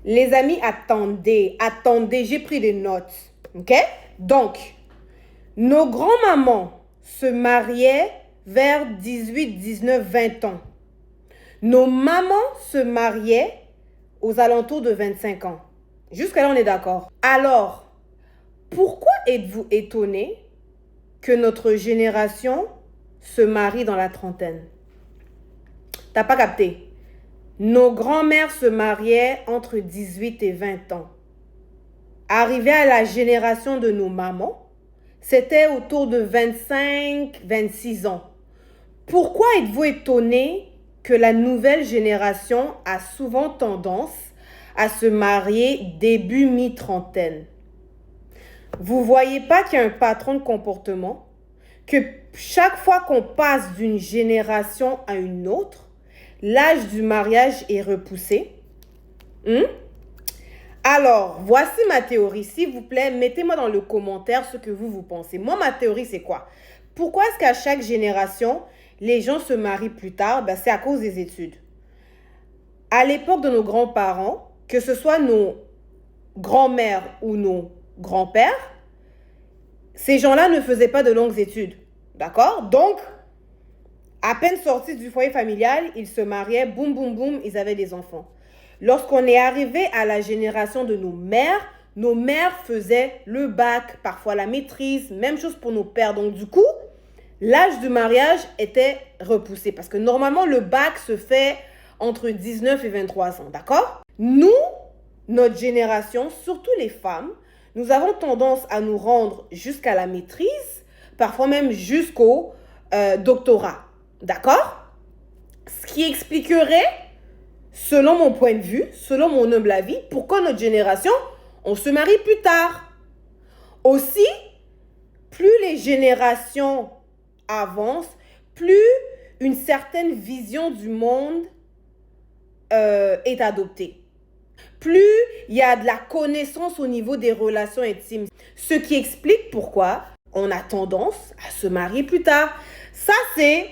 Les amis, attendez, j'ai pris des notes. OK? Donc, nos grands-mamans se mariaient vers 18, 19, 20 ans. Nos mamans se mariaient aux alentours de 25 ans. Jusqu'à là, on est d'accord. Alors, pourquoi êtes-vous étonnés que notre génération se marie dans la trentaine? T'as pas capté? Nos grands-mères se mariaient entre 18 et 20 ans. Arrivé à la génération de nos mamans, c'était autour de 25, 26 ans. Pourquoi êtes-vous étonnés que la nouvelle génération a souvent tendance à se marier début mi-trentaine? Vous voyez pas qu'il y a un patron de comportement? Que chaque fois qu'on passe d'une génération à une autre, l'âge du mariage est repoussé? Alors, voici ma théorie. S'il vous plaît, mettez-moi dans le commentaire ce que vous pensez. Moi, ma théorie, c'est quoi? Pourquoi est-ce qu'à chaque génération, les gens se marient plus tard? C'est à cause des études. À l'époque de nos grands-parents, que ce soit nos grands-mères ou nos grands-pères, ces gens-là ne faisaient pas de longues études. D'accord? Donc, à peine sortis du foyer familial, ils se mariaient, boum, boum, boum, ils avaient des enfants. Lorsqu'on est arrivé à la génération de nos mères faisaient le bac, parfois la maîtrise, même chose pour nos pères. Donc du coup, l'âge du mariage était repoussé parce que normalement, le bac se fait entre 19 et 23 ans, d'accord? Nous, notre génération, surtout les femmes, nous avons tendance à nous rendre jusqu'à la maîtrise, parfois même jusqu'au doctorat, d'accord? Ce qui expliquerait, selon mon point de vue, selon mon humble avis, pourquoi notre génération, on se marie plus tard. Aussi, plus les générations avancent, plus une certaine vision du monde est adoptée. Plus il y a de la connaissance au niveau des relations intimes. Ce qui explique pourquoi on a tendance à se marier plus tard. Ça, c'est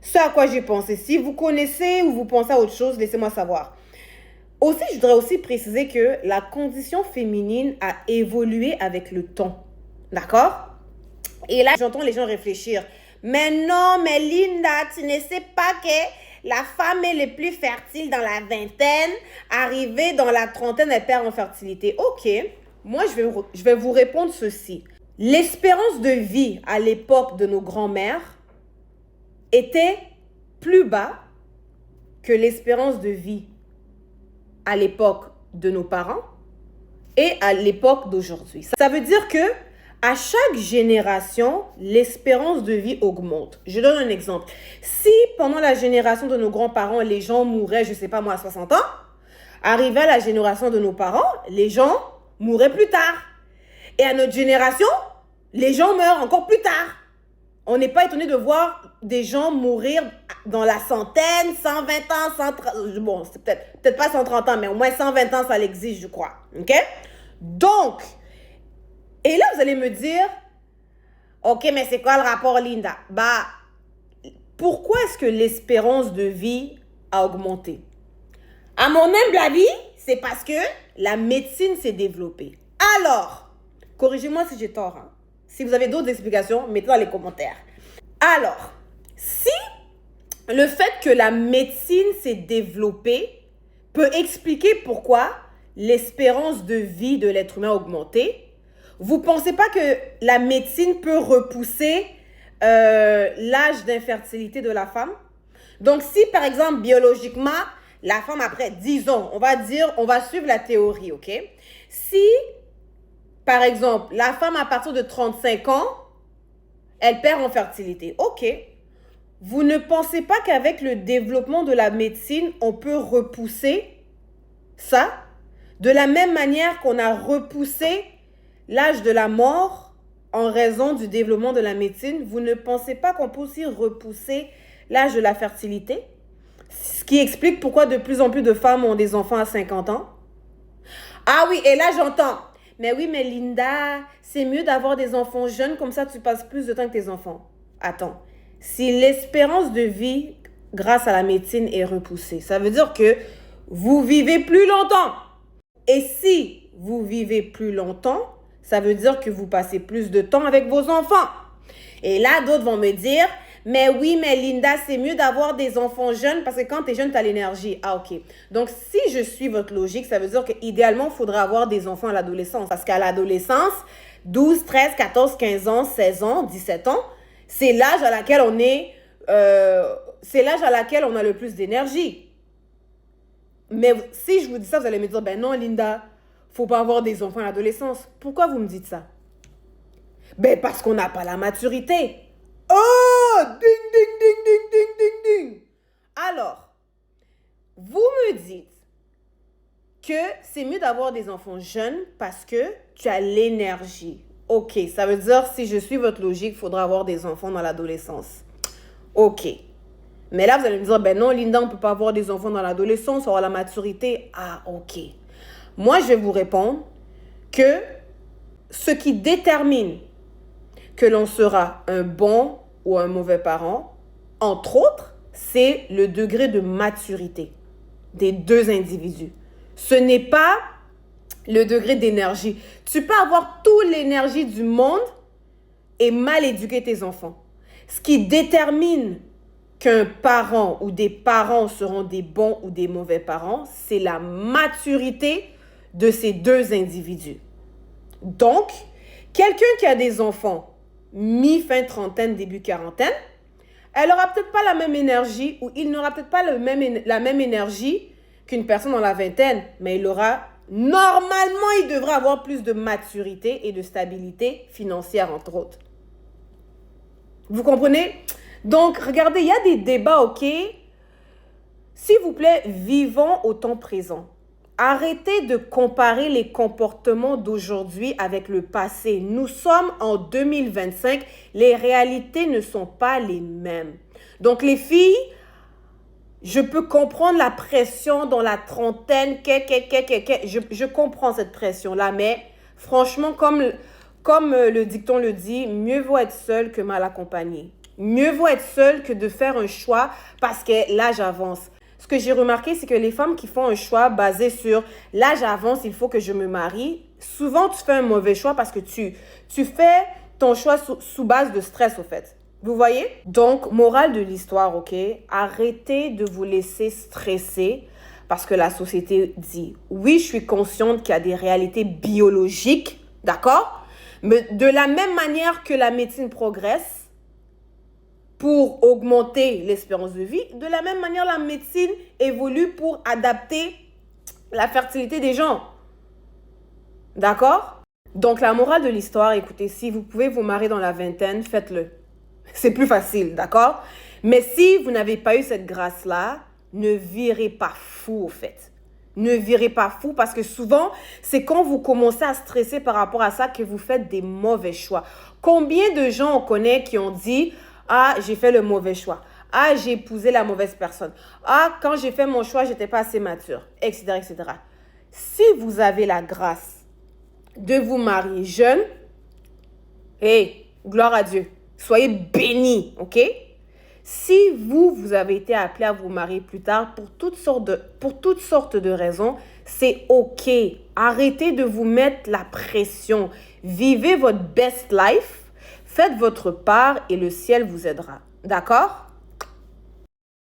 ce à quoi j'ai pensé. Si vous connaissez ou vous pensez à autre chose, laissez-moi savoir. Aussi, je voudrais aussi préciser que la condition féminine a évolué avec le temps. D'accord? Et là, j'entends les gens réfléchir. Mais non, mais Linda, tu ne sais pas que la femme est le plus fertile dans la vingtaine. Arrivée dans la trentaine, elle perd en fertilité. Ok, moi, je vais vous répondre ceci. L'espérance de vie à l'époque de nos grands-mères était plus bas que l'espérance de vie à l'époque de nos parents et à l'époque d'aujourd'hui. Ça veut dire que à chaque génération, l'espérance de vie augmente. Je donne un exemple. Si pendant la génération de nos grands-parents, les gens mouraient, je ne sais pas moi, à 60 ans, arrivé à la génération de nos parents, les gens mouraient plus tard. Et à notre génération, les gens meurent encore plus tard. On n'est pas étonné de voir des gens mourir dans la centaine, 120 ans, 130... Bon, c'est peut-être pas 130 ans, mais au moins 120 ans, ça l'exige, je crois. OK? Donc, et là, vous allez me dire, OK, mais c'est quoi le rapport, Linda? Pourquoi est-ce que l'espérance de vie a augmenté? À mon humble avis, c'est parce que la médecine s'est développée. Alors, corrigez-moi si j'ai tort, hein. Si vous avez d'autres explications, mettez dans les commentaires. Alors, si le fait que la médecine s'est développée peut expliquer pourquoi l'espérance de vie de l'être humain a augmenté, vous ne pensez pas que la médecine peut repousser l'âge d'infertilité de la femme? Donc, si par exemple, biologiquement, la femme après 10 ans, on va suivre la théorie, ok? Si par exemple, la femme à partir de 35 ans, elle perd en fertilité. Ok. Vous ne pensez pas qu'avec le développement de la médecine, on peut repousser ça? De la même manière qu'on a repoussé l'âge de la mort en raison du développement de la médecine, vous ne pensez pas qu'on peut aussi repousser l'âge de la fertilité? Ce qui explique pourquoi de plus en plus de femmes ont des enfants à 50 ans. Ah oui, et là j'entends... Mais oui, mais Linda, c'est mieux d'avoir des enfants jeunes, comme ça tu passes plus de temps avec tes enfants. Attends, si l'espérance de vie grâce à la médecine est repoussée, ça veut dire que vous vivez plus longtemps. Et si vous vivez plus longtemps, ça veut dire que vous passez plus de temps avec vos enfants. Et là, d'autres vont me dire, mais oui, mais Linda, c'est mieux d'avoir des enfants jeunes parce que quand tu es jeune, tu as l'énergie. Ah, OK. Donc, si je suis votre logique, ça veut dire qu'idéalement, il faudra avoir des enfants à l'adolescence. Parce qu'à l'adolescence, 12, 13, 14, 15 ans, 16 ans, 17 ans, c'est l'âge à laquelle on est... c'est l'âge à laquelle on a le plus d'énergie. Mais si je vous dis ça, vous allez me dire, ben non, Linda, faut pas avoir des enfants à l'adolescence. Pourquoi vous me dites ça? Ben parce qu'on n'a pas la maturité. Oh! Ding, ding, ding, ding, ding, ding, ding. Alors, vous me dites que c'est mieux d'avoir des enfants jeunes parce que tu as l'énergie. OK, ça veut dire, si je suis votre logique, il faudra avoir des enfants dans l'adolescence. OK. Mais là, vous allez me dire, ben non, Linda, on ne peut pas avoir des enfants dans l'adolescence, avoir la maturité. Ah, OK. Moi, je vais vous répondre que ce qui détermine que l'on sera un bon ou un mauvais parent, entre autres, c'est le degré de maturité des deux individus. Ce n'est pas le degré d'énergie. Tu peux avoir toute l'énergie du monde et mal éduquer tes enfants. Ce qui détermine qu'un parent ou des parents seront des bons ou des mauvais parents, c'est la maturité de ces deux individus. Donc, quelqu'un qui a des enfants mi-fin trentaine, début quarantaine, elle n'aura peut-être pas la même énergie ou il n'aura peut-être pas la même énergie qu'une personne dans la vingtaine, mais normalement, il devrait avoir plus de maturité et de stabilité financière, entre autres. Vous comprenez? Donc, regardez, il y a des débats, OK? S'il vous plaît, vivons au temps présent. Arrêtez de comparer les comportements d'aujourd'hui avec le passé. Nous sommes en 2025. Les réalités ne sont pas les mêmes. Donc, les filles, je peux comprendre la pression dans la trentaine. Je comprends cette pression-là, mais franchement, comme le dicton le dit, mieux vaut être seul que mal accompagné. Mieux vaut être seul que de faire un choix parce que l'âge avance. Ce que j'ai remarqué, c'est que les femmes qui font un choix basé sur l'âge avance, il faut que je me marie, souvent tu fais un mauvais choix parce que tu fais ton choix sous base de stress, au fait. Vous voyez? Donc, morale de l'histoire, OK? Arrêtez de vous laisser stresser parce que la société dit, oui, je suis consciente qu'il y a des réalités biologiques, d'accord? Mais de la même manière que la médecine progresse, pour augmenter l'espérance de vie, de la même manière, la médecine évolue pour adapter la fertilité des gens. D'accord? Donc, la morale de l'histoire, écoutez, si vous pouvez vous marier dans la vingtaine, faites-le. C'est plus facile, d'accord? Mais si vous n'avez pas eu cette grâce-là, ne virez pas fou, au fait. Ne virez pas fou parce que souvent, c'est quand vous commencez à stresser par rapport à ça que vous faites des mauvais choix. Combien de gens on connaît qui ont dit... Ah, j'ai fait le mauvais choix. Ah, j'ai épousé la mauvaise personne. Ah, quand j'ai fait mon choix, je n'étais pas assez mature, etc., etc. Si vous avez la grâce de vous marier jeune, gloire à Dieu, soyez bénis, OK? Si vous avez été appelé à vous marier plus tard pour toutes sortes de raisons, c'est OK. Arrêtez de vous mettre la pression. Vivez votre best life. Faites votre part et le ciel vous aidera. D'accord?